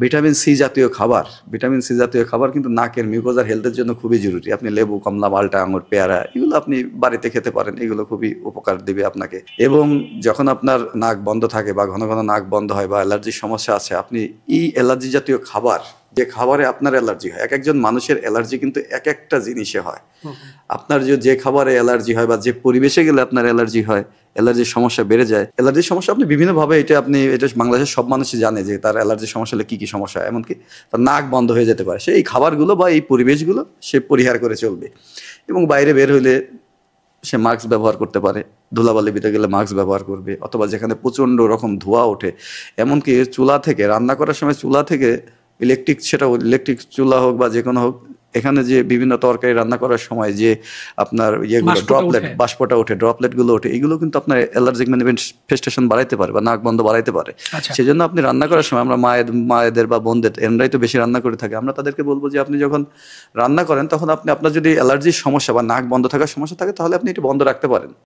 Vitamin C জাতীয় খাবার, vitamin C জাতীয় খাবার কিন্তু নাকের মিউকোজার হেলথের জন্য খুবই জরুরি। আপনি লেবু, কমলা, মালটা, আঙুর, পেয়ারা এগুলো আপনি বাড়িতে খেতে পারেন, এগুলো খুবই উপকার দিবে আপনাকে। এবং যখন আপনার নাক বন্ধ থাকে বা ঘন ঘন নাক বন্ধ হয় বা অ্যালার্জির সমস্যা আছে, আপনি এই অ্যালার্জি জাতীয় খাবার, যে খাবারে আপনার অ্যালার্জি হয়, এক একজন মানুষের অ্যালার্জি কিন্তু এক একটা জিনিসে হয়। আপনার যে খাবারে অ্যালার্জি হয় বা যে পরিবেশে গেলে আপনার অ্যালার্জি হয়, অ্যালার্জির সমস্যা বেড়ে যায়। অ্যালার্জির সমস্যা আপনি বিভিন্নভাবে, এটা বাংলাদেশের সব মানুষই জানে যে তার অ্যালার্জির সমস্যা হলে কী কী সমস্যা হয়, এমনকি তার নাক বন্ধ হয়ে যেতে পারে। সেই খাবারগুলো বা এই পরিবেশগুলো সে পরিহার করে চলবে। এবং বাইরে বের হইলে সে মাস্ক ব্যবহার করতে পারে, ধুলাবালি ভিতরে গেলে মাস্ক ব্যবহার করবে, অথবা যেখানে প্রচণ্ড রকম ধোঁয়া ওঠে, এমনকি চুলা থেকে রান্না করার সময় চুলা থেকে সেটা ইলেকট্রিক চুলা হোক বা যে কোনো হোক, এখানে যে বিভিন্ন তরকারি রান্না করার সময় যে আপনার ইয়েগুলো বাষ্পটা ওঠে, ড্রপলেটগুলো ওঠে, এগুলো কিন্তু আপনার অ্যালার্জিক ম্যানিফেস্টেশন বাড়াইতে পারে বা নাক বন্ধ বাড়াইতে পারে। সেজন্য আপনি রান্না করার সময়, আমরা মায়েদের বা বোনদের, এনরাই তো বেশি রান্না করে থাকে, আমরা তাদেরকে বলবো যে আপনি যখন রান্না করেন তখন আপনি আপনার যদি অ্যালার্জির সমস্যা বা নাক বন্ধ থাকার সমস্যা থাকে তাহলে আপনি এটা বন্ধ রাখতে পারেন।